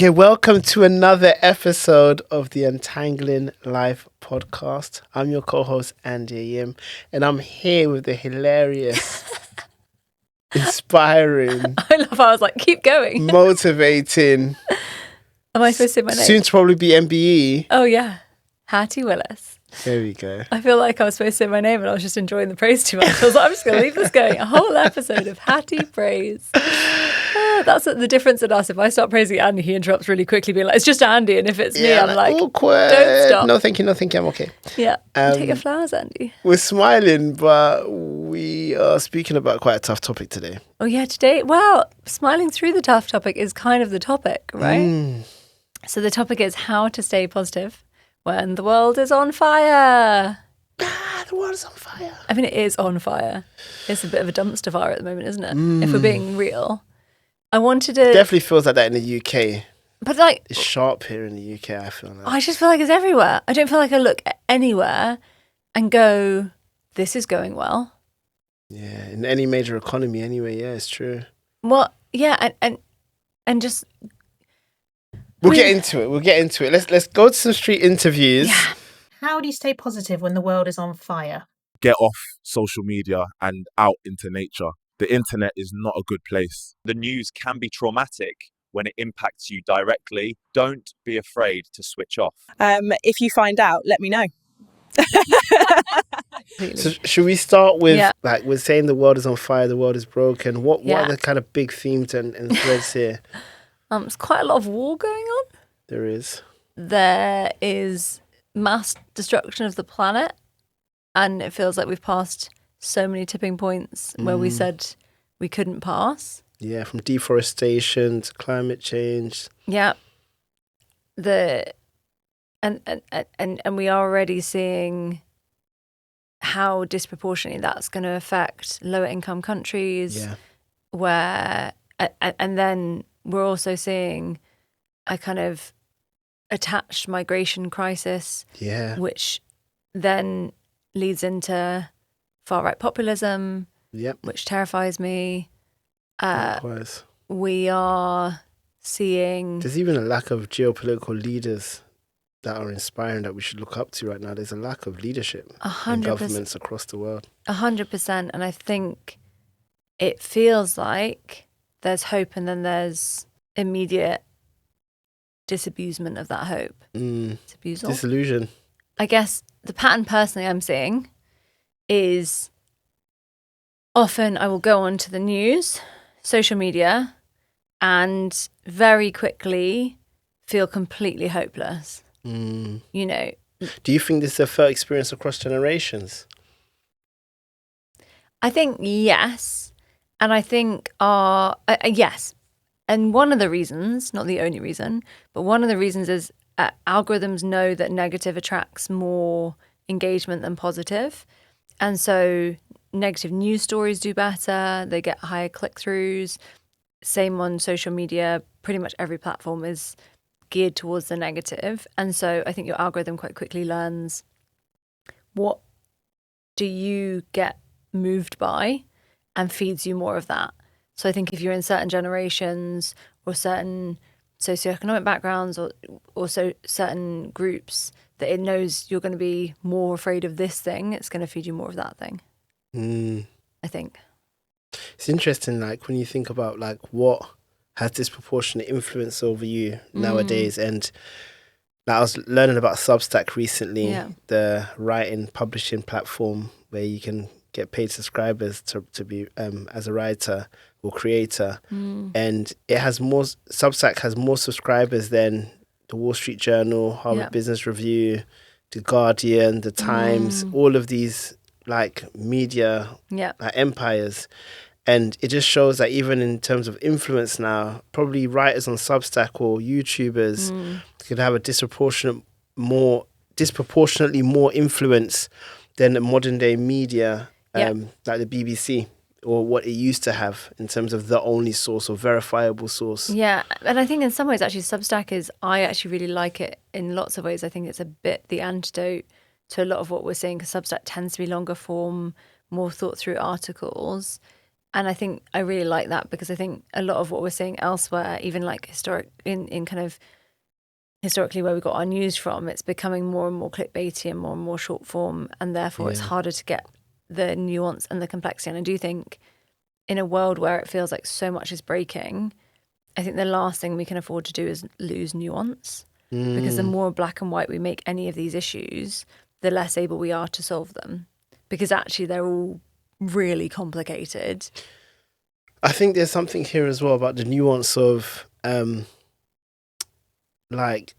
Okay, welcome to another episode of the Untangling Life podcast. I'm your co-host, Andy Yim, and I'm here with the hilarious, inspiring, I was like, keep going. motivating, Am I supposed to say my name? soon to probably be MBE. Oh, yeah. Hattie Willis. There we go. I feel like I was supposed to say my name and I was just enjoying the praise too much. I was like, I'm just going to leave this going. A whole episode of Hattie praise. That's the difference in us. If I start praising Andy, he interrupts really quickly, being like, it's just Andy. And if it's me, I'm like, awkward. Don't stop. No, thank you, I'm okay. Yeah. Take your flowers, Andy. We're smiling, but we are speaking about quite a tough topic today. Oh, yeah, today, well, smiling through the tough topic is kind of the topic, right? So the topic is how to stay positive when the world is on fire. The world is on fire. I mean, it is on fire. It's a bit of a dumpster fire at the moment, isn't it? If we're being real. I wanted to... Definitely feels like that in the UK. But like... It's sharp here in the UK, I feel like. I just feel like it's everywhere. I don't feel like I look anywhere and go, this is going well. Yeah, in any major economy anyway, yeah, it's true. Well, yeah, and just... We'll get into it. Let's go to some street interviews. Yeah. How do you stay positive when the world is on fire? Get off social media and out into nature. The internet is not a good place. The news can be traumatic when it impacts you directly. Don't be afraid to switch off. If you find out, let me know. So should we start with like we're saying the world is on fire, the world is broken. What are the kind of big themes and threads here? There's quite a lot of war going on. There is. There is mass destruction of the planet, and it feels like we've passed so many tipping points where we said we couldn't pass. Yeah, from deforestation to climate change. Yeah. And we are already seeing how disproportionately that's going to affect lower income countries. Yeah. Where and then we're also seeing a kind of attached migration crisis. Yeah. Which then leads into far-right populism, which terrifies me. Likewise. We are seeing... There's even a lack of geopolitical leaders that are inspiring that we should look up to right now. There's a lack of leadership in governments across the world. 100%. And I think it feels like there's hope and then there's immediate disabusement of that hope. Disabusal. Disillusion. I guess the pattern personally I'm seeing is often I will go onto the news, social media, and very quickly feel completely hopeless. You know. Do you think this is a fair experience across generations? I think yes. And I think yes. And one of the reasons, not the only reason, but one of the reasons is algorithms know that negative attracts more engagement than positive. And so negative news stories do better. They get higher click-throughs. Same on social media. Pretty much every platform is geared towards the negative. And so I think your algorithm quite quickly learns what do you get moved by and feeds you more of that. So I think if you're in certain generations or certain socioeconomic backgrounds or certain groups that it knows you're going to be more afraid of this thing, it's going to feed you more of that thing. I think. It's interesting, like, when you think about, like, what has disproportionate influence over you nowadays. And like, I was learning about Substack recently, the writing, publishing platform where you can get paid subscribers to be as a writer or creator. And it has more, Substack has more subscribers than the Wall Street Journal, Harvard Business Review, The Guardian, The Times, all of these like media like empires. And it just shows that even in terms of influence now, probably writers on Substack or YouTubers could have a disproportionately more influence than the modern day media, like the BBC, or what it used to have in terms of the only source or verifiable source. Yeah, and I think in some ways actually Substack I actually really like it in lots of ways. I think it's a bit the antidote to a lot of what we're seeing, because Substack tends to be longer form, more thought through articles. And I think I really like that, because I think a lot of what we're seeing elsewhere, even like in kind of historically where we got our news from, it's becoming more and more clickbaity and more short form, and therefore it's harder to get the nuance and the complexity. And I do think in a world where it feels like so much is breaking, I think the last thing we can afford to do is lose nuance, because the more black and white we make any of these issues, the less able we are to solve them, because actually they're all really complicated. I think there's something here as well about the nuance of like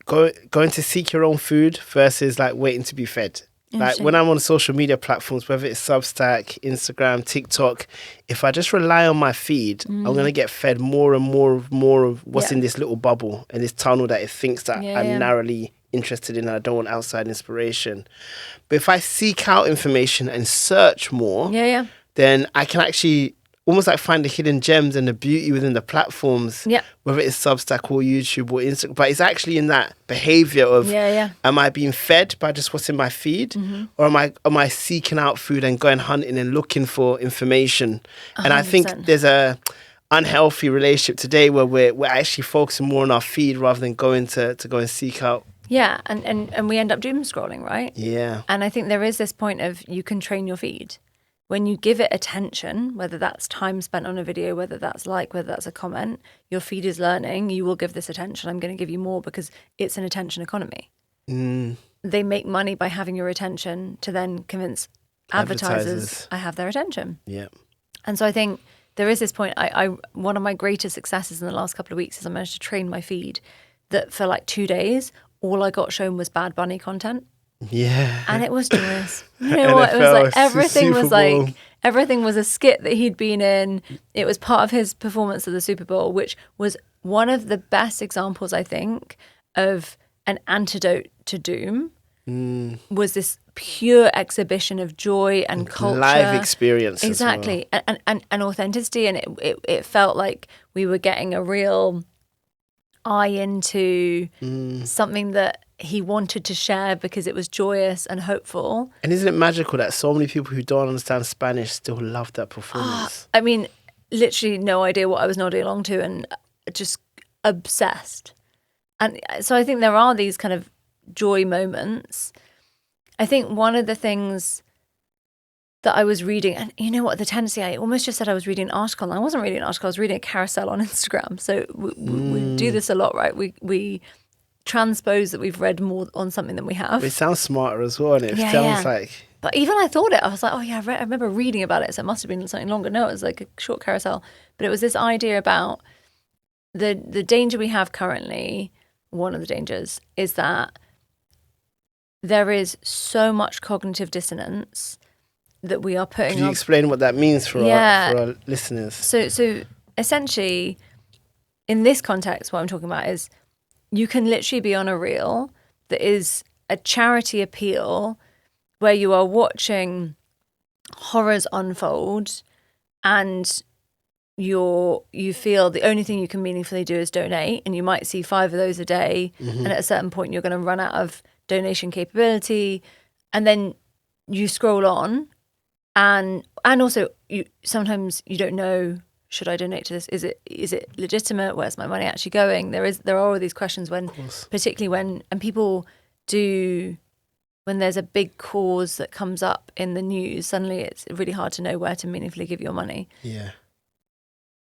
going to seek your own food versus like waiting to be fed. Like when I'm on social media platforms, whether it's Substack, Instagram, TikTok, if I just rely on my feed, I'm going to get fed more and more of what's in this little bubble and this tunnel that it thinks that I'm narrowly interested in, and I don't want outside inspiration. But if I seek out information and search more, then I can actually almost like find the hidden gems and the beauty within the platforms, whether it's Substack or YouTube or Instagram. But it's actually in that behavior of, am I being fed by just what's in my feed, or am I seeking out food and going hunting and looking for information? 100%. And I think there's a unhealthy relationship today where we're actually focusing more on our feed rather than going to go and seek out. Yeah, and we end up doom scrolling, right? Yeah. And I think there is this point of, you can train your feed. When you give it attention, whether that's time spent on a video, whether that's whether that's a comment, your feed is learning, you will give this attention. I'm going to give you more, because it's an attention economy. They make money by having your attention to then convince advertisers I have their attention. Yeah. And so I think there is this point. I one of my greatest successes in the last couple of weeks is I managed to train my feed that for like 2 days, all I got shown was Bad Bunny content. Yeah. And it was joyous. You know what? It was like everything was a skit that he'd been in. It was part of his performance at the Super Bowl, which was one of the best examples, I think, of an antidote to doom. Was this pure exhibition of joy and culture. Live experience. Exactly. Well. And authenticity. And it felt like we were getting a real eye into something that he wanted to share, because it was joyous and hopeful. And isn't it magical that so many people who don't understand Spanish still love that performance? I mean, literally no idea what I was nodding along to, and just obsessed. And so I think there are these kind of joy moments. I think one of the things that I was reading, and you know what, the tendency, I almost just said I was reading an article, and I wasn't reading an article, I was reading a carousel on Instagram. So we do this a lot, right? We transpose that we've read more on something than we have. It sounds smarter as well, and it sounds like... But even I thought it, I was like, oh yeah, I remember reading about it, so it must have been something longer. No, it was like a short carousel. But it was this idea about the danger we have currently, one of the dangers, is that there is so much cognitive dissonance that we are putting... Could you explain what that means for our listeners? So essentially, in this context, what I'm talking about is you can literally be on a reel that is a charity appeal where you are watching horrors unfold, and you feel the only thing you can meaningfully do is donate, and you might see 5 of those a day, and at a certain point you're going to run out of donation capability, and then you scroll on, and also sometimes you don't know, should I donate to this? Is it legitimate? Where's my money actually going? There are all these questions particularly when people do, when there's a big cause that comes up in the news, suddenly it's really hard to know where to meaningfully give your money. Yeah.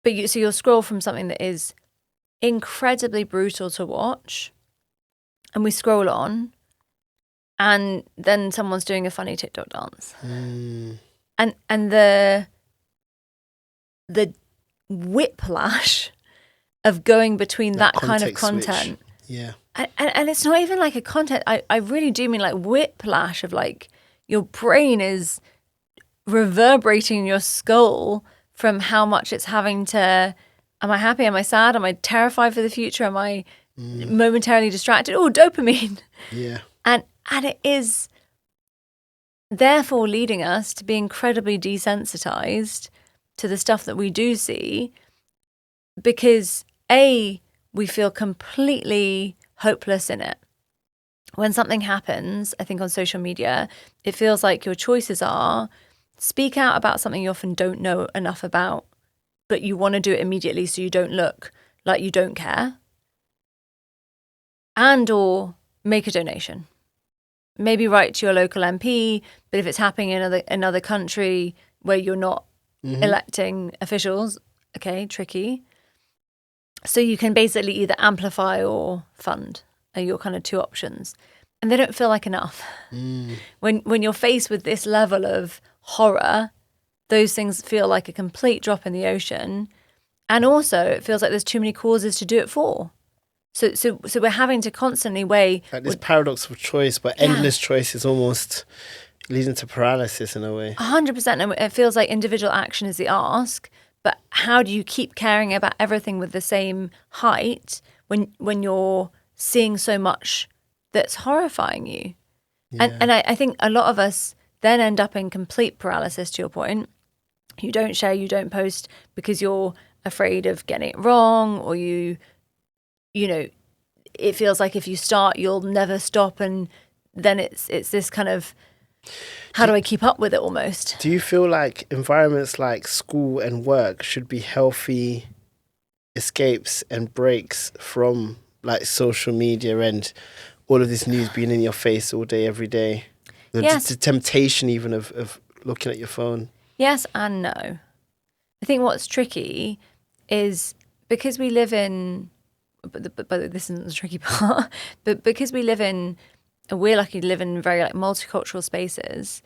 But you'll scroll from something that is incredibly brutal to watch, and we scroll on, and then someone's doing a funny TikTok dance. And the whiplash of going between that kind of content. Switch. Yeah. And it's not even like a content. I really do mean like whiplash of like your brain is reverberating in your skull from how much it's having to, am I happy? Am I sad? Am I terrified for the future? Am I momentarily distracted? Oh, dopamine. Yeah. And it is therefore leading us to be incredibly desensitized to the stuff that we do see, because we feel completely hopeless in it. When something happens, I think on social media, it feels like your choices are speak out about something you often don't know enough about, but you want to do it immediately so you don't look like you don't care. And or make a donation. Maybe write to your local MP, but if it's happening in another country where you're not electing officials, okay, tricky. So you can basically either amplify or fund are your kind of two options. And they don't feel like enough. When you're faced with this level of horror, those things feel like a complete drop in the ocean. And also it feels like there's too many causes to do it for. So we're having to constantly weigh... Like this paradox of choice, but endless choice is almost leading to paralysis in a way. 100%. And it feels like individual action is the ask, but how do you keep caring about everything with the same height when you're seeing so much that's horrifying you? Yeah. And I think a lot of us then end up in complete paralysis, to your point. You don't share, you don't post because you're afraid of getting it wrong, or you know, it feels like if you start, you'll never stop. And then it's this kind of, how do I keep up with it almost? Do you feel like environments like school and work should be healthy escapes and breaks from like social media and all of this news being in your face all day, every day? The temptation even of looking at your phone. Yes and no. I think what's tricky is because we live in... But this isn't the tricky part. But because we're lucky to live in very like multicultural spaces.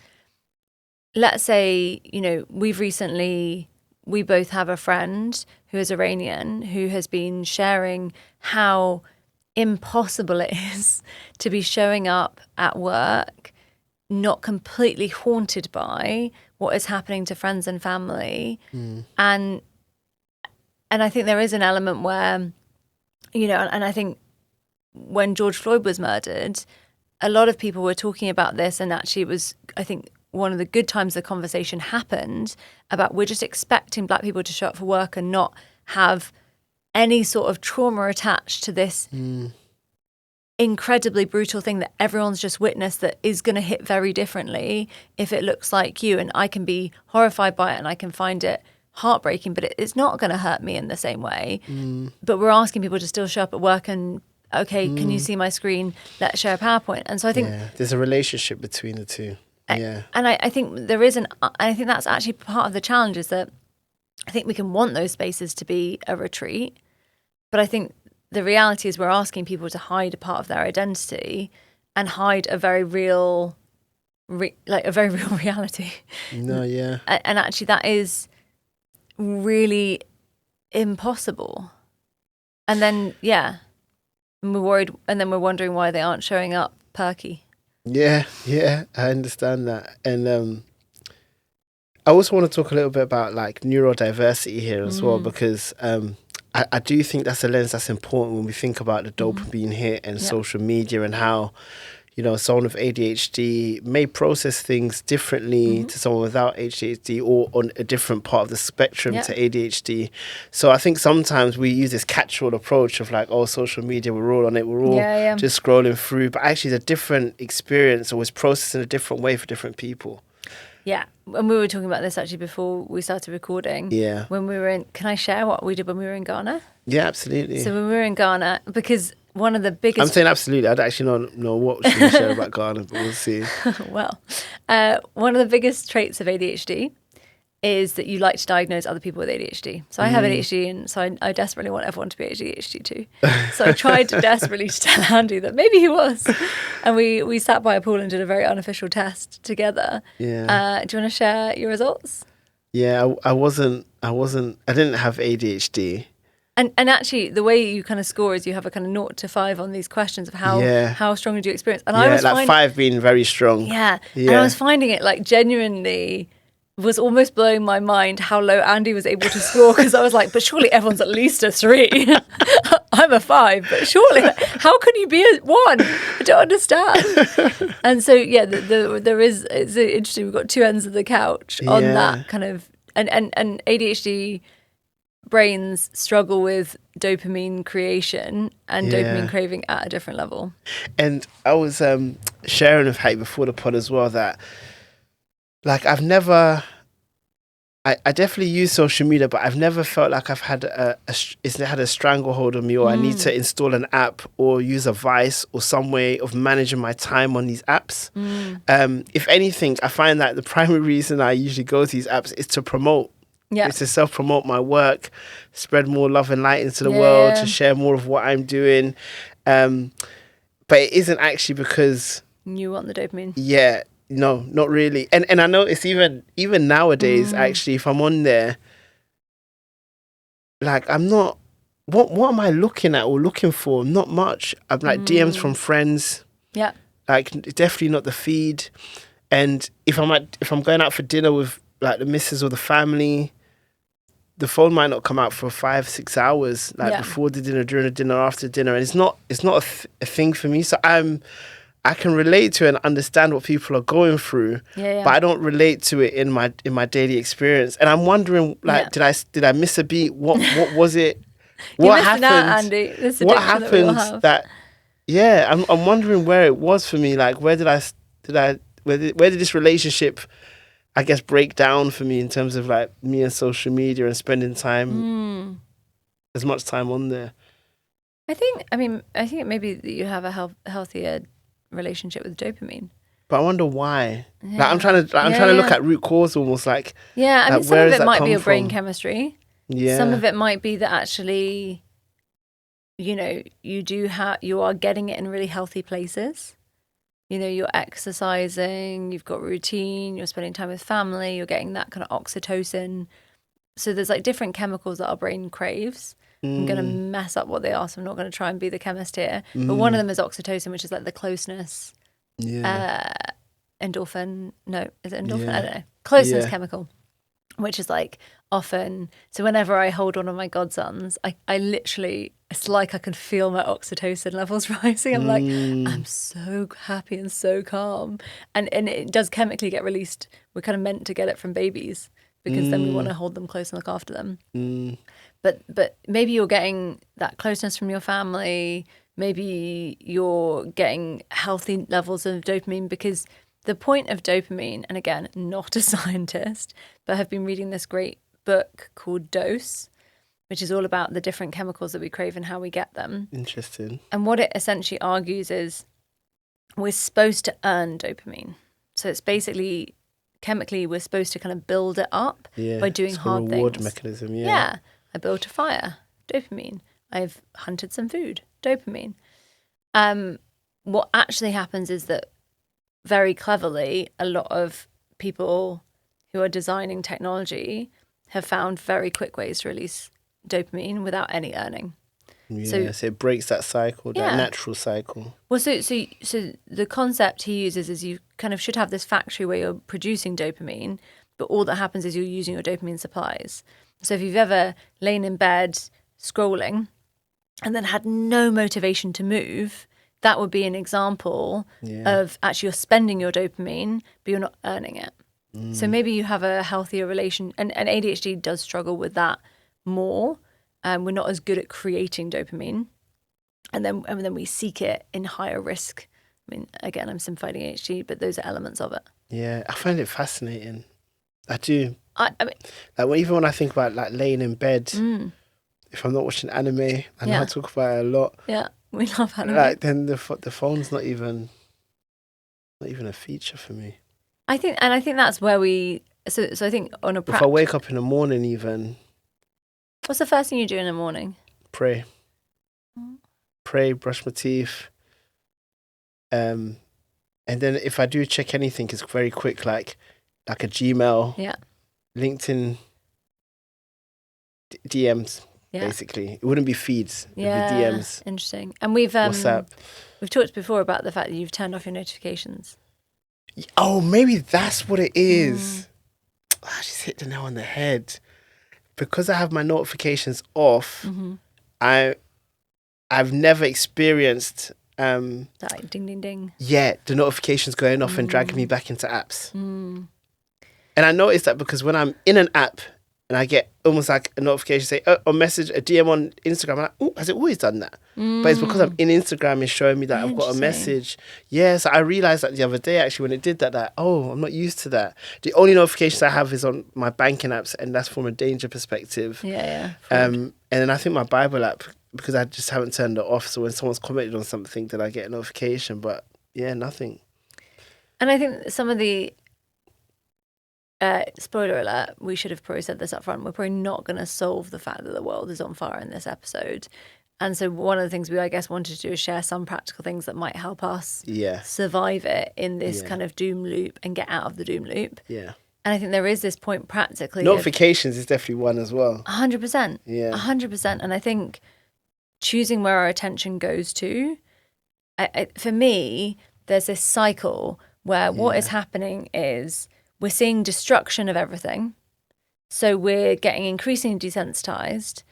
Let's say, you know, we both have a friend who is Iranian who has been sharing how impossible it is to be showing up at work not completely haunted by what is happening to friends and family. And I think there is an element where, you know, and I think when George Floyd was murdered, a lot of people were talking about this, and actually it was, I think, one of the good times the conversation happened about we're just expecting Black people to show up for work and not have any sort of trauma attached to this incredibly brutal thing that everyone's just witnessed that is going to hit very differently if it looks like you. And I can be horrified by it and I can find it heartbreaking, but it's not going to hurt me in the same way. But we're asking people to still show up at work and, okay, can you see my screen? Let's share a PowerPoint. And so I think... Yeah, there's a relationship between the two. And I think there is I think that's actually part of the challenge, is that I think we can want those spaces to be a retreat, but I think the reality is we're asking people to hide a part of their identity and hide a very real, reality. No, yeah. And actually that is really impossible. And then, we're worried, and then we're wondering why they aren't showing up perky. Yeah, I understand that. And I also want to talk a little bit about like neurodiversity here as well, because I do think that's a lens that's important when we think about the dopamine hit and social media, and how, you know, someone with ADHD may process things differently to someone without ADHD, or on a different part of the spectrum to ADHD. So I think sometimes we use this catch-all approach of like, oh, social media, we're all on it, we're all just scrolling through. But actually it's a different experience, or it's processed in a different way for different people. Yeah, and we were talking about this actually before we started recording. Yeah. When we were in, can I share what we did when we were in Ghana? Yeah, absolutely. So when we were in Ghana, because one of the biggest... I'm saying absolutely. I don't actually know what we should share about Ghana, but we'll see. Well, one of the biggest traits of ADHD is that you like to diagnose other people with ADHD. So I have ADHD, and so I desperately want everyone to be ADHD too. So I tried desperately to tell Andy that maybe he was. And we sat by a pool and did a very unofficial test together. Yeah. Do you want to share your results? Yeah, I didn't have ADHD. And actually, the way you kind of score is you have a kind of 0 to 5 on these questions of how strongly do you experience. And I was like 5 being very strong. Yeah. And I was finding it like genuinely was almost blowing my mind how low Andy was able to score, because I was like, but surely everyone's at least a 3. I'm a 5, but surely, how can you be a 1? I don't understand. And so, it's interesting. We've got two ends of the couch on that kind of, and ADHD brains struggle with dopamine creation and dopamine craving at a different level. And I was sharing with Hattie before the pod as well that like I've never. I definitely use social media, but I've never felt like I've had it's had a stranglehold on me, or I need to install an app or use a vice or some way of managing my time on these apps. If anything, I find that the primary reason I usually go to these apps is to promote. Yeah. It's to self-promote my work, spread more love and light into the world, to share more of what I'm doing. But it isn't actually because... You want the dopamine. Yeah. No, not really. And I notice even nowadays, actually, if I'm on there, like I'm not, what am I looking at or looking for? Not much. I'm like DMs from friends. Yeah. Like definitely not the feed. And if I'm going out for dinner with like the missus or the family, the phone might not come out for 5-6 hours, like before the dinner, during the dinner, after dinner. And it's not a thing for me. So I can relate to it and understand what people are going through, but I don't relate to it in my daily experience. And I'm wondering, like, did I miss a beat? What was it? What happened? Out, Andy. This what happened that? Yeah, I'm wondering where it was for me. Like, where did this relationship, I guess, break down for me in terms of like me and social media and spending time, as much time on there? I think it may be that you have a healthier relationship with dopamine, but I wonder why. Like I'm trying to look at root cause, almost like some of it might be your brain chemistry. Some of it might be that actually, you know, you are getting it in really healthy places. You know, you're exercising, you've got routine, you're spending time with family, you're getting that kind of oxytocin. So there's like different chemicals that our brain craves. I'm going to mess up what they are, so I'm not going to try and be the chemist here. But one of them is oxytocin, which is like the closeness. Endorphin. No, is it endorphin? I don't know. Closeness chemical, which is like often. So whenever I hold one of my godsons, I literally, it's like I can feel my oxytocin levels rising. I'm like, I'm so happy and so calm. And it does chemically get released. We're kind of meant to get it from babies because then we want to hold them close and look after them. But maybe you're getting that closeness from your family. Maybe you're getting healthy levels of dopamine, because the point of dopamine, and again, not a scientist, but have been reading this great book called Dose, which is all about the different chemicals that we crave and how we get them. Interesting. And what it essentially argues is we're supposed to earn dopamine. So it's basically, chemically, we're supposed to kind of build it up by doing hard reward things. Mechanism, Yeah. I built a fire, dopamine. I've hunted some food, dopamine. What actually happens is that very cleverly, a lot of people who are designing technology have found very quick ways to release dopamine without any earning. Yeah, so it breaks that cycle, that natural cycle. Well, so the concept he uses is you kind of should have this factory where you're producing dopamine, but all that happens is you're using your dopamine supplies. So if you've ever lain in bed scrolling and then had no motivation to move, that would be an example of actually you're spending your dopamine, but you're not earning it. So maybe you have a healthier relation, and ADHD does struggle with that more. We're not as good at creating dopamine, and then we seek it in higher risk. I mean, again, I'm simplifying ADHD, but those are elements of it. Yeah, I find it fascinating. I do. I mean, like even when I think about like laying in bed, if I'm not watching anime, I know I talk about it a lot. Yeah, we love anime. Like then the phone's not even a feature for me. I think that's where we. So I think on a. If I wake up in the morning, even. What's the first thing you do in the morning? Pray. Pray, brush my teeth. And then if I do check anything, it's very quick, like a Gmail. Yeah. LinkedIn DMs, basically. It wouldn't be feeds. It would be DMs. Interesting. And we've WhatsApp. We've talked before about the fact that you've turned off your notifications. Oh, maybe that's what it is. I just hit the nail on the head. Because I have my notifications off, I've never experienced that like ding ding ding. Yeah, the notifications going off and dragging me back into apps. And I noticed that because when I'm in an app, and I get almost like a notification say, a message, a DM on Instagram. I'm like, oh, has it always done that? But it's because I'm in Instagram, it's showing me that I've got a message. Yeah, so I realized that the other day actually when it did that, oh, I'm not used to that. The only notifications I have is on my banking apps, and that's from a danger perspective. Yeah. And then I think my Bible app, because I just haven't turned it off. So when someone's commented on something, then I get a notification. But yeah, nothing. And I think some of the spoiler alert, we should have probably said this up front. We're probably not going to solve the fact that the world is on fire in this episode. And so one of the things we, I guess, wanted to do is share some practical things that might help us survive it in this kind of doom loop and get out of the doom loop. Yeah. And I think there is this point practically. Notifications is definitely one as well. 100%. Yeah. 100%. And I think choosing where our attention goes to, for me, there's this cycle where what is happening is we're seeing destruction of everything. So we're getting increasingly desensitized.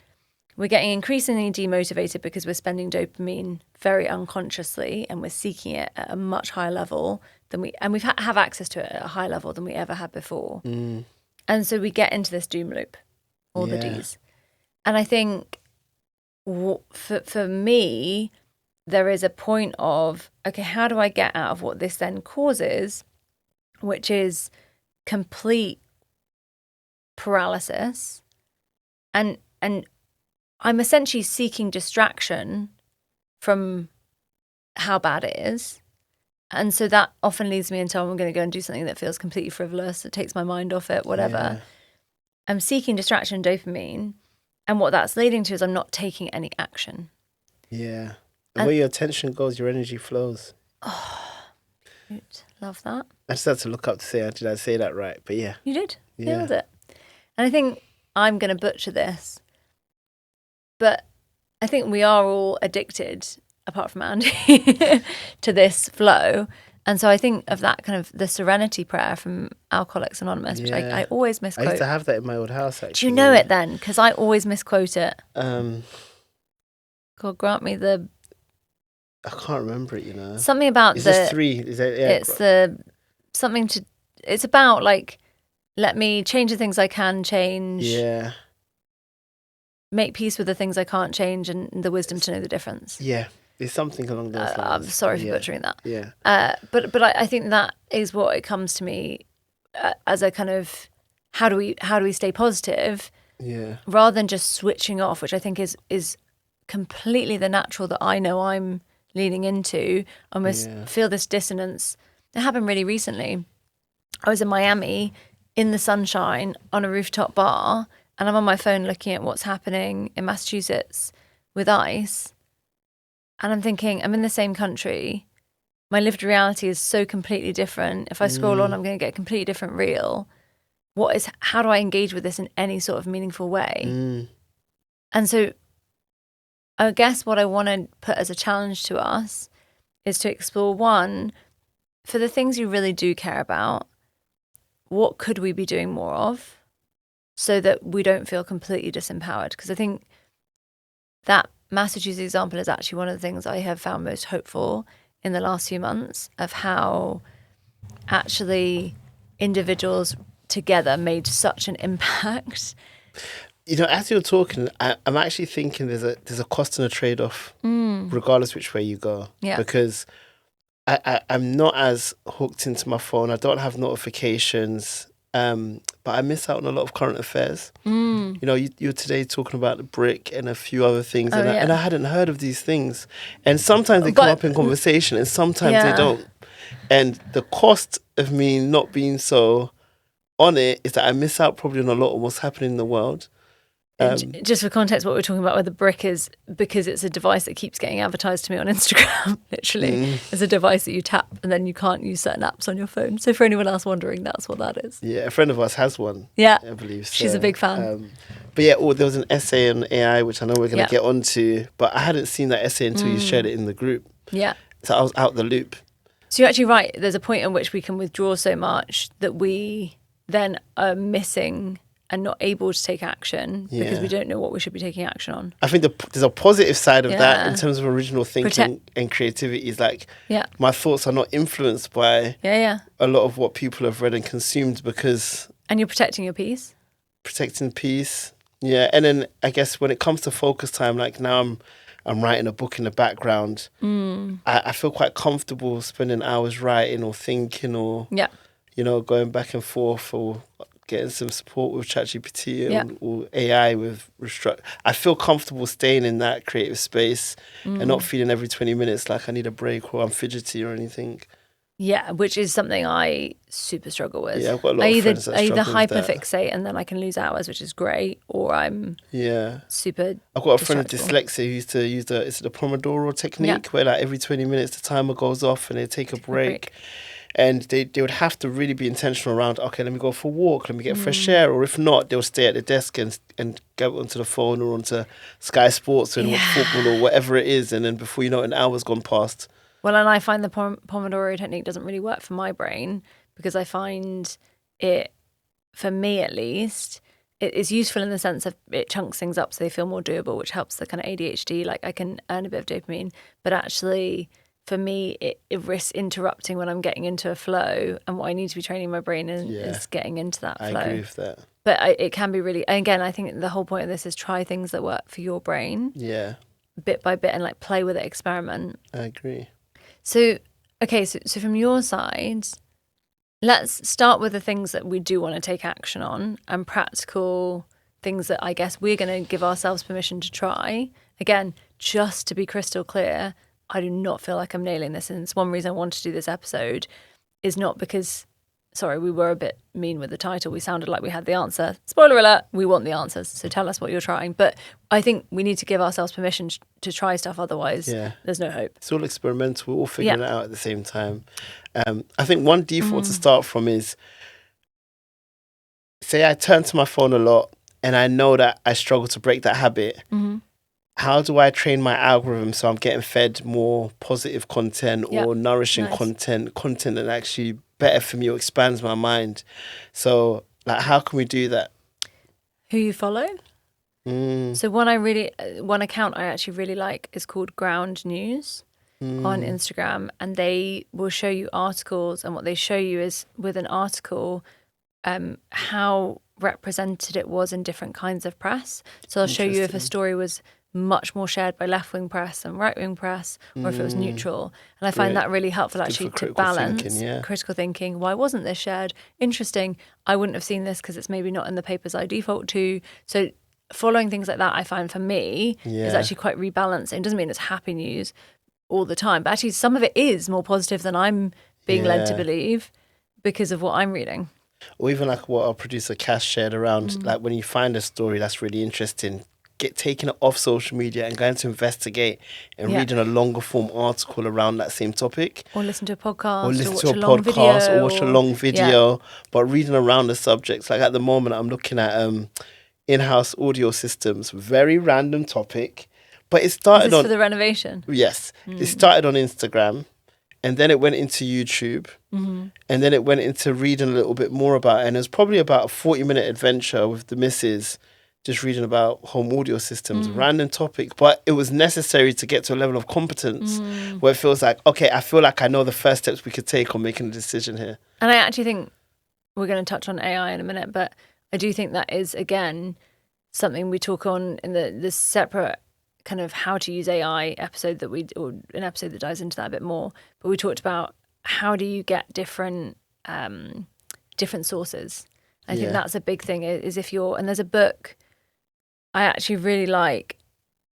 We're getting increasingly demotivated because we're spending dopamine very unconsciously, and we're seeking it at a much higher level than we have access to it at a higher level than we ever had before. And so we get into this doom loop, all the Ds. And I think for me, there is a point of, okay, how do I get out of what this then causes, which is complete paralysis, and I'm essentially seeking distraction from how bad it is. And so that often leads me into, I'm going to go and do something that feels completely frivolous, that takes my mind off it, whatever. Yeah. I'm seeking distraction, dopamine, and what that's leading to is I'm not taking any action. Yeah. And where your attention goes, your energy flows. Oh, love that. I just had to look up to say, did I say that right? But yeah. You did. Nailed it. And I think I'm going to butcher this, but I think we are all addicted, apart from Andy, to this flow. And so I think of that kind of the serenity prayer from Alcoholics Anonymous, which I always misquote. I used to have that in my old house, actually. Do you know it then? Because I always misquote it. God grant me the... I can't remember it, you know. Something about Is this 3? Is that, yeah. It's the... Something to... It's about, like, let me change the things I can change. Yeah. Make peace with the things I can't change, and the wisdom to know the difference. Yeah. It's something along those lines. I'm sorry for butchering that. Yeah. But I think that is what it comes to me as a kind of how do we stay positive? Yeah. Rather than just switching off, which I think is completely the natural that I know I'm leaning into. I almost feel this dissonance. It happened really recently. I was in Miami in the sunshine on a rooftop bar, and I'm on my phone looking at what's happening in Massachusetts with ICE. And I'm thinking, I'm in the same country. My lived reality is so completely different. If I scroll on, I'm going to get a completely different reel. How do I engage with this in any sort of meaningful way? And so I guess what I want to put as a challenge to us is to explore, one, for the things you really do care about, what could we be doing more of so that we don't feel completely disempowered? Because I think that Massachusetts example is actually one of the things I have found most hopeful in the last few months of how actually individuals together made such an impact. You know, as you're talking, I'm actually thinking there's a cost and a trade-off, regardless which way you go. Yeah. Because I'm not as hooked into my phone. I don't have notifications, but I miss out on a lot of current affairs. You know, you're today talking about the BRIC and a few other things, and I hadn't heard of these things. And sometimes they come up in conversation, and sometimes they don't. And the cost of me not being so on it is that I miss out probably on a lot of what's happening in the world. Just for context, what we're talking about with the BRIC is because it's a device that keeps getting advertised to me on Instagram, literally. It's a device that you tap and then you can't use certain apps on your phone. So for anyone else wondering, that's what that is. Yeah, a friend of ours has one. Yeah, I believe so. She's a big fan. But yeah, there was an essay on AI, which I know we're going to get onto, but I hadn't seen that essay until you shared it in the group. Yeah. So I was out the loop. So you're actually right. There's a point in which we can withdraw so much that we then are missing and not able to take action because we don't know what we should be taking action on. I think there's a positive side of that in terms of original thinking and creativity. Is like my thoughts are not influenced by a lot of what people have read and consumed because... And you're protecting your peace. protecting peace. Yeah, and then I guess when it comes to focus time, like now I'm writing a book in the background. I feel quite comfortable spending hours writing or thinking or going back and forth or getting some support with ChatGPT or AI with I feel comfortable staying in that creative space and not feeling every 20 minutes like I need a break or I'm fidgety or anything. Yeah, which is something I super struggle with. Yeah, I've got a lot of friends that I either struggle with that. hyperfixate and then I can lose hours, which is great, or I'm super. I've got a friend with dyslexia who used to use the Pomodoro technique where like every 20 minutes the timer goes off and they take a break. And they would have to really be intentional around, okay, let me go for a walk, let me get fresh air. Or if not, they'll stay at the desk and go onto the phone or onto Sky Sports and watch football or whatever it is. And then before you know it, an hour's gone past. Well, and I find the Pomodoro technique doesn't really work for my brain because I find it, for me at least, it is useful in the sense of it chunks things up so they feel more doable, which helps the kind of ADHD. Like I can earn a bit of dopamine, but actually for me, it risks interrupting when I'm getting into a flow, and what I need to be training my brain in is getting into that flow. I agree with that. But it can be really, and again, I think the whole point of this is try things that work for your brain. Yeah. Bit by bit and like play with it, experiment. I agree. So, okay, so from your side, let's start with the things that we do want to take action on and practical things that I guess we're going to give ourselves permission to try. Again, just to be crystal clear, I do not feel like I'm nailing this. And it's one reason I wanted to do this episode is not because, sorry, we were a bit mean with the title. We sounded like we had the answer. Spoiler alert, we want the answers. So tell us what you're trying. But I think we need to give ourselves permission to try stuff. Otherwise, there's no hope. It's all experimental. We're all figuring it out at the same time. I think one default to start from is, say I turn to my phone a lot and I know that I struggle to break that habit. How do I train my algorithm so I'm getting fed more positive content or nourishing content that actually better for me or expands my mind? So, like, how can we do that? Who you follow? So one account I actually really like is called Ground News on Instagram, and they will show you articles, and what they show you is with an article how represented it was in different kinds of press. So I'll show you if a story was much more shared by left-wing press and right-wing press, or if it was neutral. And I find that really helpful actually to balance critical thinking. Why wasn't this shared? Interesting. I wouldn't have seen this because it's maybe not in the papers I default to. So following things like that, I find for me is actually quite rebalancing. It doesn't mean it's happy news all the time, but actually some of it is more positive than I'm being led to believe because of what I'm reading. Or even like what our producer Cass shared around, like when you find a story that's really interesting, taking it off social media and going to investigate and reading a longer form article around that same topic. Or listen to a podcast. Or listen to a podcast or watch a long video. But reading around the subjects. Like at the moment, I'm looking at in-house audio systems. Very random topic. But it started Is this for the renovation? Yes. It started on Instagram. And then it went into YouTube. And then it went into reading a little bit more about it. And it was probably about a 40-minute adventure with the missus, just reading about home audio systems, random topic, but it was necessary to get to a level of competence where it feels like, okay, I feel like I know the first steps we could take on making a decision here. And I actually think we're going to touch on AI in a minute, but I do think that is, again, something we talk on in the separate kind of how to use AI episode or an episode that dives into that a bit more. But we talked about how do you get different sources. I think that's a big thing is if you're, and there's a book I actually really like,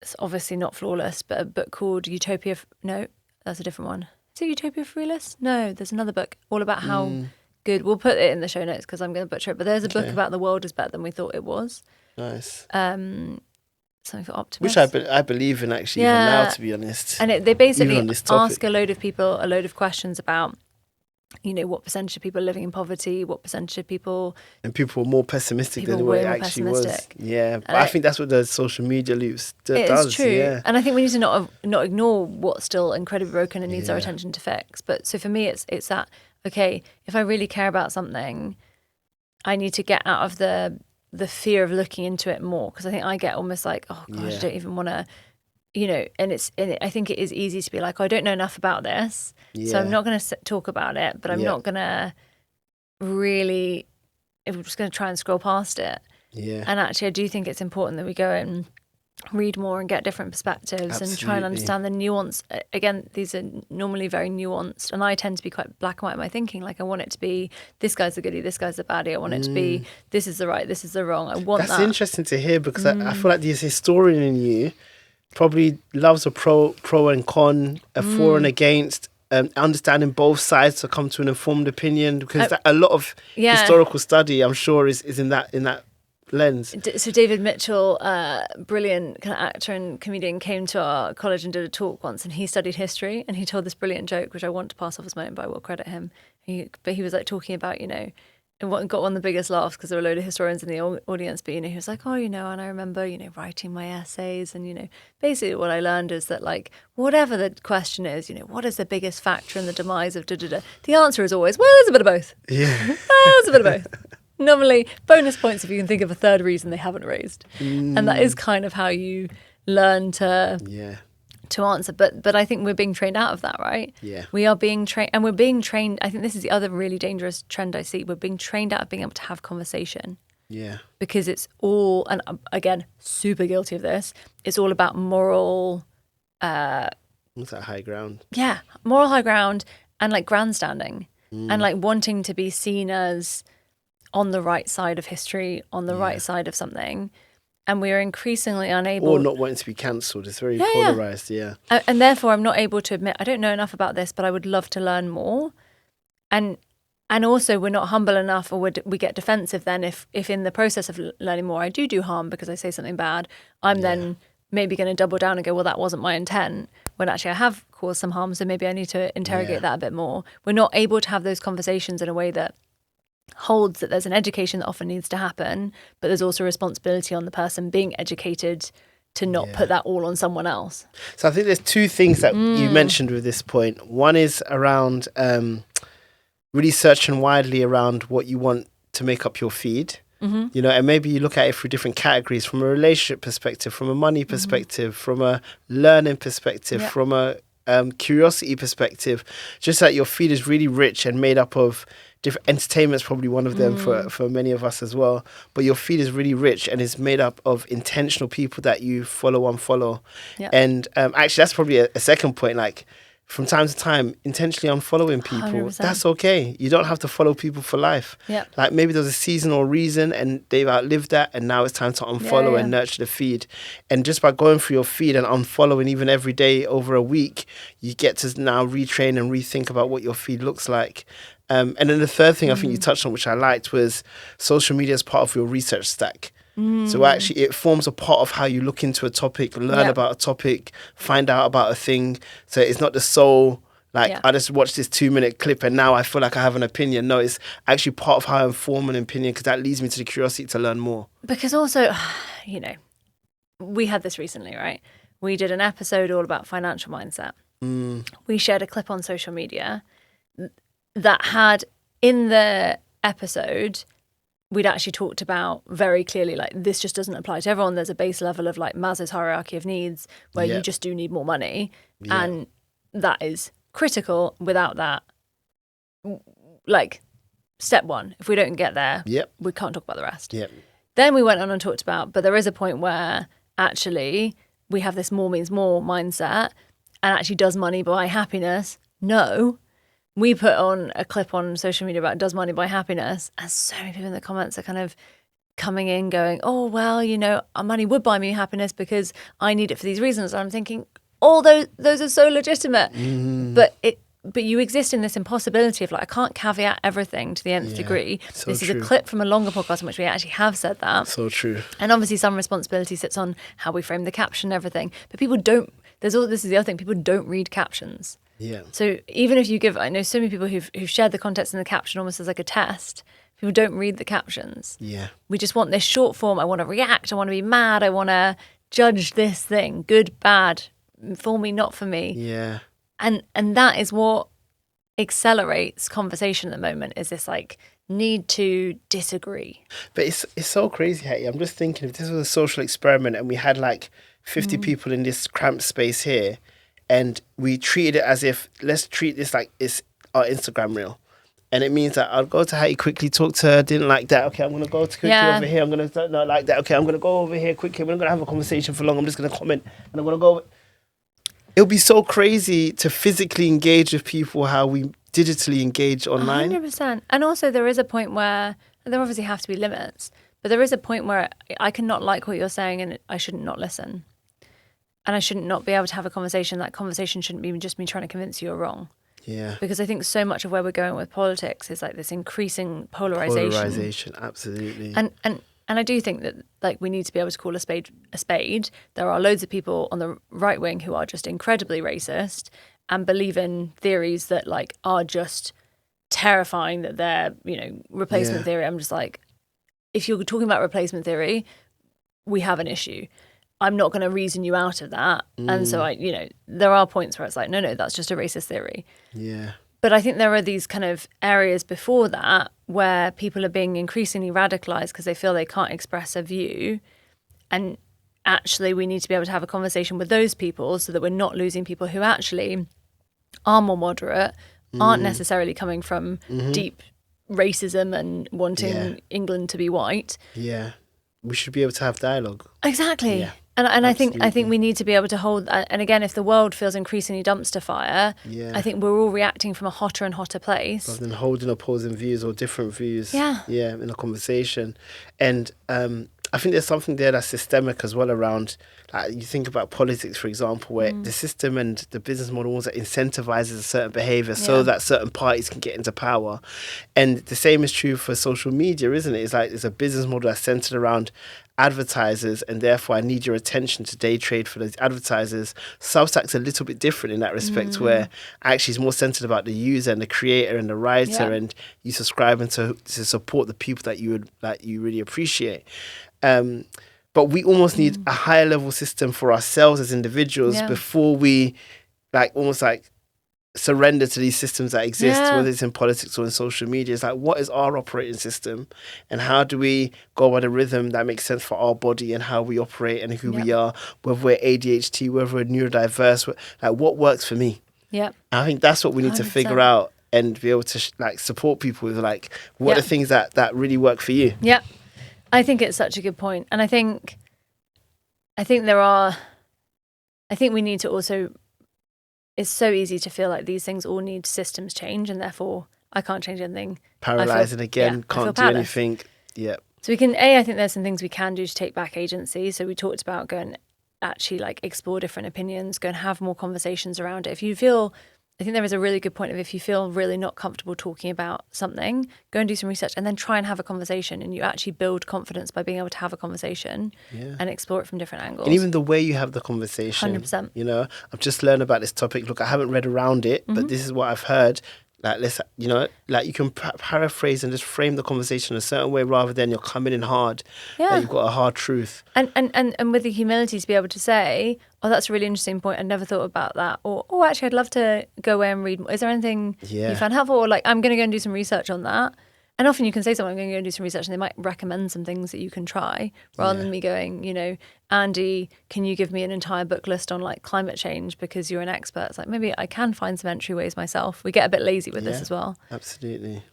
it's obviously not flawless, but a book called Utopia. No, that's a different one. Is it Utopia for Realists? No, there's another book all about how good. We'll put it in the show notes because I'm going to butcher it. But there's a book about the world is better than we thought it was. Nice. Something for optimists. Which I believe in actually even now, to be honest. And they basically ask a load of people a load of questions about, what percentage of people are living in poverty, what percentage of people... And people were more pessimistic than what it actually was. Yeah, but I think that's what the social media loops does. It's true. Yeah. And I think we need to not ignore what's still incredibly broken and needs our attention to fix. But so for me, it's that, okay, if I really care about something, I need to get out of the fear of looking into it more. Because I think I get almost like, oh gosh, I don't even want to... and I think it is easy to be like, I don't know enough about this, so I'm not going to talk about it, but I'm not going to really, I'm just going to try and scroll past it. Yeah. And actually, I do think it's important that we go and read more and get different perspectives and try and understand the nuance. Again, these are normally very nuanced, and I tend to be quite black and white in my thinking. Like, I want it to be, this guy's the goodie, this guy's the baddie. I want it to be, this is the right, this is the wrong. I want That's that. interesting to hear, because I feel like this historian in you probably loves a pro and con, a for and against, understanding both sides to come to an informed opinion, because a lot of historical study, I'm sure, is in that lens. So David Mitchell, brilliant kind of actor and comedian, came to our college and did a talk once, and he studied history, and he told this brilliant joke, which I want to pass off as my own, but I will credit him. But he was like talking about, and got one of the biggest laughs because there were a load of historians in the audience, but he was like, and I remember writing my essays, and basically what I learned is that, like, whatever the question is, what is the biggest factor in the demise of the answer is always, well, there's a bit of both. There's a bit of both. Normally, bonus points if you can think of a third reason they haven't raised. And that is kind of how you learn to answer. But I think we're being trained out of that, right? Yeah. We are being trained, and we're being trained. I think this is the other really dangerous trend I see. We're being trained out of being able to have conversation. Yeah. Because it's all, and again, super guilty of this, it's all about moral... What's that high ground? Yeah, moral high ground, and like grandstanding. And like wanting to be seen as on the right side of history, on the right side of something. And we are increasingly unable... Or not wanting to be cancelled. It's very polarised, And therefore, I'm not able to admit, I don't know enough about this, but I would love to learn more. And also, we're not humble enough, or we get defensive then if in the process of learning more, I do harm because I say something bad. I'm then maybe going to double down and go, well, that wasn't my intent, when actually I have caused some harm, so maybe I need to interrogate that a bit more. We're not able to have those conversations in a way that holds that there's an education that often needs to happen, but there's also a responsibility on the person being educated to not put that all on someone else. So I think there's two things that you mentioned with this point. One is around really searching widely around what you want to make up your feed. And maybe you look at it through different categories, from a relationship perspective, from a money perspective, from a learning perspective, from a curiosity perspective, just that your feed is really rich and made up of different. Entertainment's probably one of them for many of us as well, but your feed is really rich and is made up of intentional people that you follow, unfollow. And actually that's probably a second point, like, from time to time, intentionally unfollowing people, 100%. That's okay. You don't have to follow people for life. Like, maybe there's a seasonal reason and they've outlived that, and now it's time to unfollow and nurture the feed. And just by going through your feed and unfollowing even every day over a week, you get to now retrain and rethink about what your feed looks like. And then the third thing I think you touched on, which I liked, was social media as part of your research stack. So actually it forms a part of how you look into a topic, learn about a topic, find out about a thing. So it's not the sole, like, I just watched this 2-minute clip and now I feel like I have an opinion. No, it's actually part of how I form an opinion, because that leads me to the curiosity to learn more. Because also, we had this recently, right? We did an episode all about financial mindset. We shared a clip on social media that had, in the episode, we'd actually talked about very clearly, like, this just doesn't apply to everyone. There's a base level of, like, Maslow's hierarchy of needs where you just do need more money. And that is critical. Without that, like, step one, if we don't get there, we can't talk about the rest. Then we went on and talked about, but there is a point where actually we have this more means more mindset, and actually, does money buy happiness? No. We put on a clip on social media about does money buy happiness, and so many people in the comments are kind of coming in going, oh, well, money would buy me happiness because I need it for these reasons. And I'm thinking, those are so legitimate. But you exist in this impossibility of, like, I can't caveat everything to the nth degree. So this true. is a clip from a longer podcast in which we actually have said that. So true. And obviously some responsibility sits on how we frame the caption and everything. But people don't, this is the other thing, people don't read captions. So even if you give, I know so many people who've shared the context in the caption almost as like a test. People don't read the captions. We just want this short form. I want to react. I want to be mad. I want to judge this thing, good, bad, for me, not for me. And that is what accelerates conversation at the moment, is this, like, need to disagree. But it's so crazy, Hattie. I'm just thinking, if this was a social experiment and we had like 50 people in this cramped space here, and we treated it as if, let's treat this like it's our Instagram reel. And it means that I'll go to Hattie quickly, talk to her, didn't like that. Okay, I'm going to go to quickly over here. I'm going to not like that. Okay, I'm going to go over here quickly. We're not going to have a conversation for long. I'm just going to comment and I'm going to go. It'll be so crazy to physically engage with people how we digitally engage online. 100%. And also there is a point where there obviously have to be limits, but there is a point where I can not like what you're saying and I shouldn't not listen. And I shouldn't not be able to have a conversation. That conversation shouldn't be just me trying to convince you you're wrong. Yeah. Because I think so much of where we're going with politics is like this increasing polarization. Polarization, absolutely. And I do think that like we need to be able to call a spade a spade. There are loads of people on the right wing who are just incredibly racist and believe in theories that like are just terrifying, that they're, replacement theory. I'm just like, if you're talking about replacement theory, we have an issue. I'm not going to reason you out of that. And so there are points where it's like, no, that's just a racist theory. Yeah. But I think there are these kind of areas before that where people are being increasingly radicalized because they feel they can't express a view. And actually, we need to be able to have a conversation with those people so that we're not losing people who actually are more moderate, aren't necessarily coming from deep racism and wanting England to be white. Yeah. We should be able to have dialogue. Exactly. Yeah. And I think we need to be able to hold, and again, if the world feels increasingly dumpster fire, I think we're all reacting from a hotter and hotter place. Rather than holding opposing views or different views. Yeah, in a conversation. And I think there's something there that's systemic as well around, like you think about politics, for example, where the system and the business model that incentivizes a certain behavior so that certain parties can get into power. And the same is true for social media, isn't it? It's like it's a business model that's centered around advertisers, and therefore I need your attention to day trade for those advertisers. Substack's a little bit different in that respect, where actually it's more centered about the user and the creator and the writer, and you subscribing to support the people that you really appreciate. But we almost need a higher level system for ourselves as individuals before we almost surrender to these systems that exist, whether it's in politics or in social media. It's like, what is our operating system and how do we go by the rhythm that makes sense for our body and how we operate and who we are, whether we're ADHD, whether we're neurodiverse, what works for me. And I think that's what we need to figure out and be able to support people with what are the things that really work for you. I think it's such a good point. And I think we need to also, it's so easy to feel like these things all need systems change and therefore I can't change anything. Paralyzing again, can't do anything. Yeah. So we can, I think there's some things we can do to take back agency. So we talked about go and actually explore different opinions, go and have more conversations around it. If you feel, I think there is a really good point of if you feel really not comfortable talking about something, go and do some research and then try and have a conversation, and you actually build confidence by being able to have a conversation and explore it from different angles. And even the way you have the conversation. 100%. I've just learned about this topic. Look, I haven't read around it, but this is what I've heard. You can paraphrase and just frame the conversation a certain way rather than you're coming in hard. You've got a hard truth. And with the humility to be able to say, oh, that's a really interesting point. I never thought about that. Or, oh, actually, I'd love to go away and read more. Is there anything you found helpful? Or I'm going to go and do some research on that. And often you can say something, I'm going to go and do some research, and they might recommend some things that you can try rather than me going, Andy, can you give me an entire book list on climate change because you're an expert? It's maybe I can find some entryways myself. We get a bit lazy with this as well. Absolutely.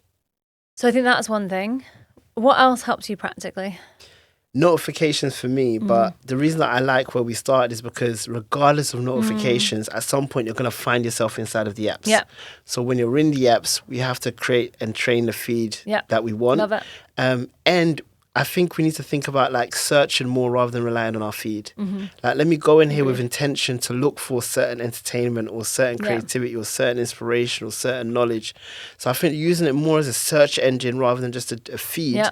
So I think that's one thing. What else helps you practically? Notifications for me, but the reason that I like where we started is because regardless of notifications, at some point you're going to find yourself inside of the apps. So when you're in the apps, we have to create and train the feed that we want. Love it. And I think we need to think about searching more rather than relying on our feed. Let me go in here with intention to look for certain entertainment or certain creativity or certain inspiration or certain knowledge. So I think using it more as a search engine rather than just a feed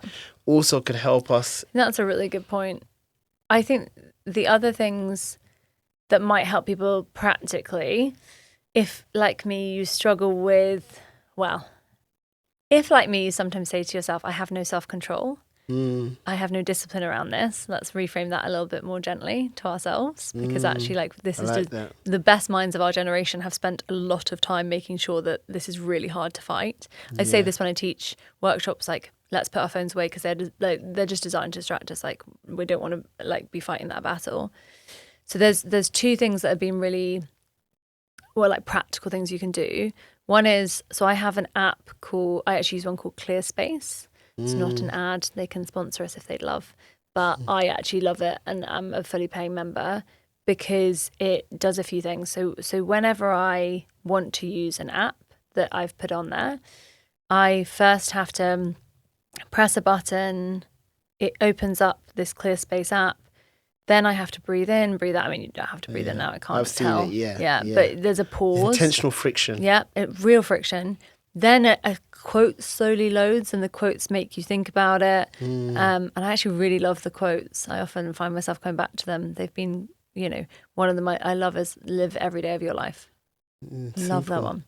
also could help us. That's a really good point. I think the other things that might help people practically, if like me, you struggle with, if like me, you sometimes say to yourself, I have no self-control. I have no discipline around this. Let's reframe that a little bit more gently to ourselves, because actually this is just the best minds of our generation have spent a lot of time making sure that this is really hard to fight. I say this when I teach workshops, let's put our phones away because they're just designed to distract us. We don't want to be fighting that battle. So there's two things that have been really practical things you can do. One is, so I have an app I actually use one called ClearSpace. It's not an ad. They can sponsor us if they'd love. But I actually love it, and I'm a fully paying member because it does a few things. So whenever I want to use an app that I've put on there, I first have to press a button. It opens up this ClearSpace app. Then I have to breathe in, breathe out. I mean, you don't have to breathe in now. I can't tell. I've seen it, yeah. But there's a pause. It's intentional friction. Yeah, real friction. Then a quote slowly loads, and the quotes make you think about it. And I actually really love the quotes. I often find myself coming back to them. They've been, one of them I love is live every day of your life. Love that one.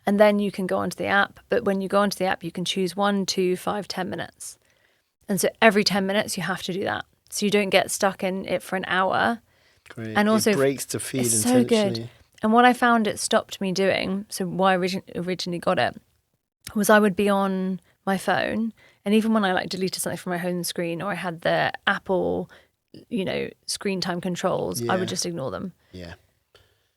And then you can go onto the app. But when you go onto the app, you can choose 1, 2, 5, 10 minutes. And so every 10 minutes, you have to do that. So you don't get stuck in it for an hour. Great. And also, it breaks the feed it's intentionally. so good. And what I found it stopped me doing, so why I originally got it, was I would be on my phone, and even when I deleted something from my home screen, or I had the Apple, screen time controls, I would just ignore them. Yeah.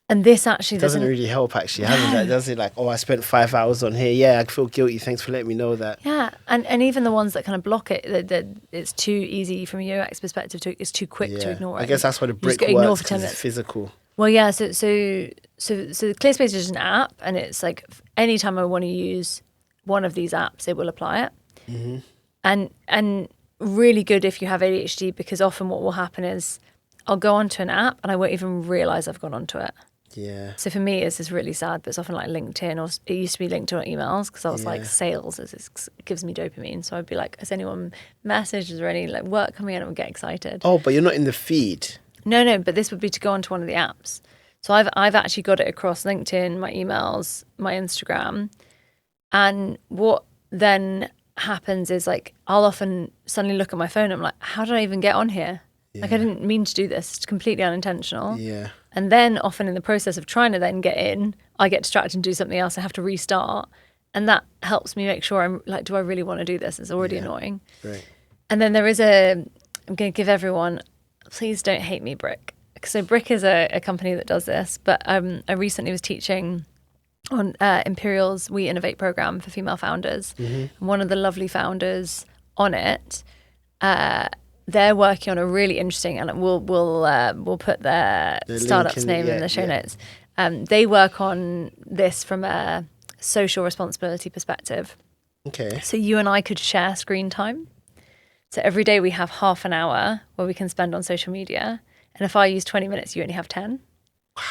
And this actually doesn't really help, actually, does it? I spent 5 hours on here. Yeah, I feel guilty. Thanks for letting me know that. Yeah, and even the ones that kind of block it, that it's too easy from a UX perspective. It's too quick to ignore it. I guess that's why the brick works, because it's physical. Well, yeah. So ClearSpace is an app, and it's like anytime I want to use one of these apps, it will apply it. And really good if you have ADHD, because often what will happen is I'll go onto an app and I won't even realize I've gone onto it. Yeah. So for me, this is really sad, but it's often like LinkedIn, or it used to be linked to emails, because I was like, sales, it gives me dopamine. So I'd be like, has anyone messaged? Is there any work coming in? I would get excited. Oh, but you're not in the feed. No, but this would be to go onto one of the apps. So I've actually got it across LinkedIn, my emails, my Instagram. And what then happens is I'll often suddenly look at my phone and I'm like, how did I even get on here? I didn't mean to do this. It's completely unintentional. Yeah. And then often in the process of trying to then get in, I get distracted and do something else. I have to restart. And that helps me make sure I'm do I really want to do this? It's already annoying. Right. And then there is I'm going to give everyone, please don't hate me, Brick. So Brick is a company that does this, but I recently was teaching on Imperial's We Innovate program for female founders. And one of the lovely founders on it, they're working on a really interesting, and we'll put the startup's name in the show notes. They work on this from a social responsibility perspective. Okay. So you and I could share screen time. So every day we have half an hour where we can spend on social media. And if I use 20 minutes, you only have 10. Wow.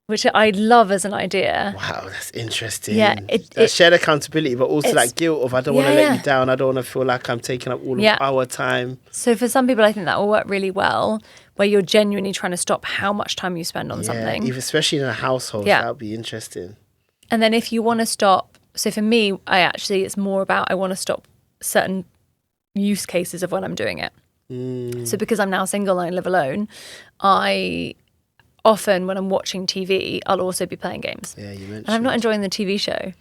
Which I love as an idea. Wow, that's interesting. Yeah, that shared accountability, but also that guilt of I don't want to let you down. I don't want to feel like I'm taking up all of our time. So for some people, I think that will work really well, where you're genuinely trying to stop how much time you spend on something. Even especially in a household, that would be interesting. And then if you want to stop, so for me, it's more about I want to stop certain use cases of when I'm doing it. So because I'm now single and I live alone, I often when I'm watching TV, I'll also be playing games. Yeah, you mentioned. And I'm not enjoying the TV show.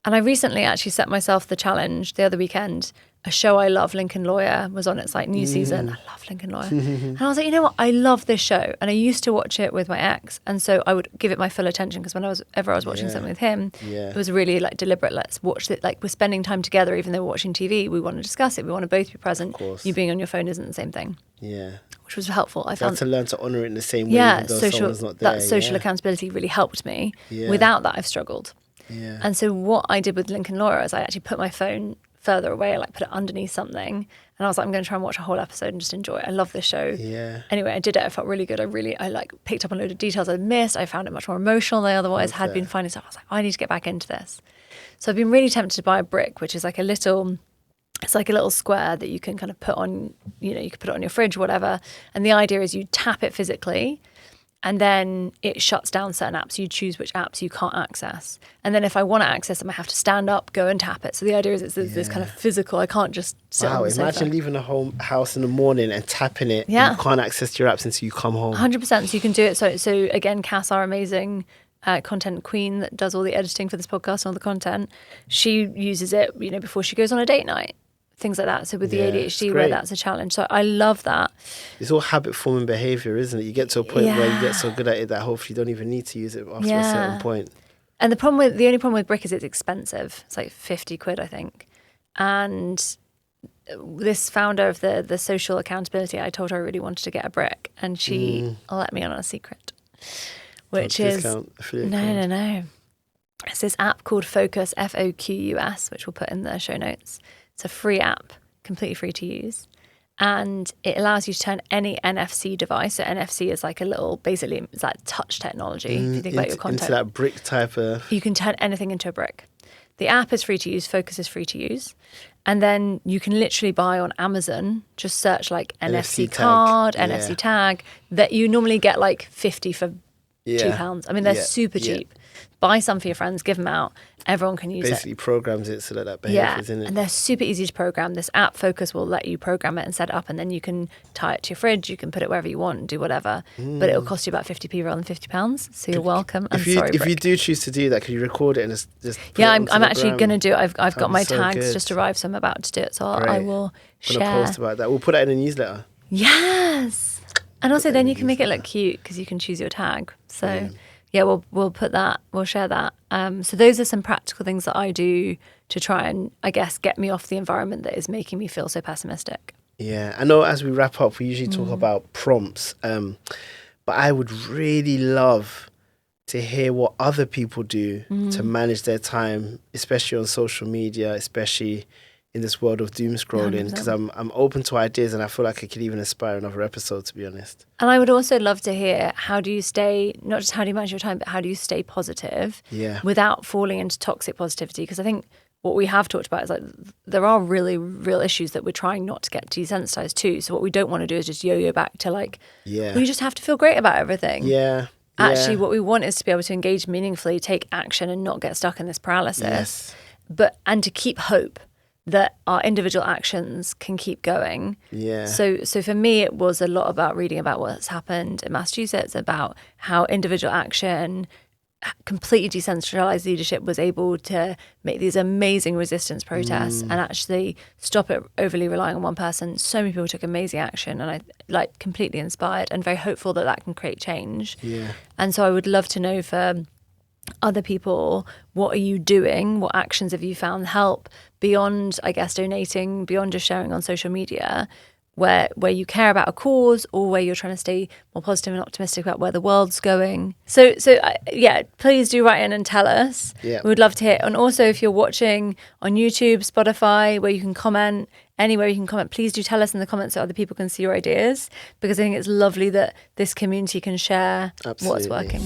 And I recently actually set myself the challenge the other weekend. A show I love, Lincoln Lawyer, was on its new season. I love Lincoln Lawyer. And I was like, you know what? I love this show. And I used to watch it with my ex. And so I would give it my full attention, because whenever I was watching something with him, it was really deliberate. Let's watch it. We're spending time together, even though we're watching TV. We want to discuss it. We want to both be present. Of course. You being on your phone isn't the same thing. Yeah. Which was helpful. I found to learn to honour it in the same way, even though someone's not there. That social accountability really helped me. Without that, I've struggled. Yeah. And so what I did with Lincoln Lawyer is I actually put my phone further away, I put it underneath something, and I was like, I'm going to try and watch a whole episode and just enjoy it. I love this show. Yeah. Anyway, I did it. I felt really good. I picked up on a load of details I'd missed. I found it much more emotional than I otherwise had been finding stuff. I was like, I need to get back into this. So I've been really tempted to buy a brick, which is it's like a little square that you can kind of put on, you can put it on your fridge or whatever. And the idea is you tap it physically, and then it shuts down certain apps. You choose which apps you can't access. And then if I want to access them, I have to stand up, go and tap it. So the idea is it's this kind of physical, I can't just sit on the sofa. Imagine leaving a house in the morning and tapping it. Yeah. And you can't access your apps until you come home. 100%. So you can do it. So again, Cass, our amazing content queen that does all the editing for this podcast and all the content, she uses it, before she goes on a date night. Things like that. So with the ADHD, where that's a challenge. So I love that. It's all habit forming behaviour, isn't it? You get to a point where you get so good at it that hopefully you don't even need to use it after a certain point. And the only problem with brick is it's expensive. It's like 50 quid, I think. And this founder of the social accountability, I told her I really wanted to get a brick, and she let me on a secret, which is no. It's this app called Focus, Focus, which we'll put in the show notes. It's a free app, completely free to use. And it allows you to turn any NFC device. So NFC is like basically it's like touch technology. If you think about your content. Into that brick type of... You can turn anything into a brick. The app is free to use. Focus is free to use. And then you can literally buy on Amazon, just search like NFC card, NFC tag, that you normally get like 50 for £2. I mean, they're super cheap. Buy some for your friends, give them out. Everyone can use Basically programs it so that behaviors in it. And they're super easy to program. This app Focus will let you program it and set it up, and then you can tie it to your fridge. You can put it wherever you want and do whatever. But it'll cost you about 50p rather than £50. So you're welcome. If you do choose to do that, can you record it and just I'm actually going to do it. I've got my tags just arrived, so I'm about to do it. So I will share. I'm going to post about that. We'll put that in a newsletter. Yes. And also then you can make it look cute because you can choose your tag. So... Yeah, we'll put that, we'll share that. So those are some practical things that I do to try and, I guess, get me off the environment that is making me feel so pessimistic. Yeah, I know as we wrap up, we usually talk about prompts, but I would really love to hear what other people do to manage their time, especially on social media, especially in this world of doom scrolling, because I'm open to ideas, and I feel like I could even inspire another episode, to be honest. And I would also love to hear, how do you stay, not just how do you manage your time, but how do you stay positive without falling into toxic positivity? Because I think what we have talked about is like there are really real issues that we're trying not to get desensitized to. So what we don't want to do is just yo-yo back to like, we just have to feel great about everything. Actually, what we want is to be able to engage meaningfully, take action, and not get stuck in this paralysis. And to keep hope that our individual actions can keep going. So for me, it was a lot about reading about what's happened in Massachusetts, about how individual action, completely decentralized leadership was able to make these amazing resistance protests and actually stop it overly relying on one person. So many people took amazing action, and I completely inspired and very hopeful that can create change. And so I would love to know for other people, what are you doing? What actions have you found help beyond, I guess, donating, beyond just sharing on social media, where you care about a cause or where you're trying to stay more positive and optimistic about where the world's going? So please do write in and tell us. We would love to hear. And also, if you're watching on YouTube, Spotify, where you can comment, anywhere you can comment, please do tell us in the comments so other people can see your ideas, because I think it's lovely that this community can share what's working.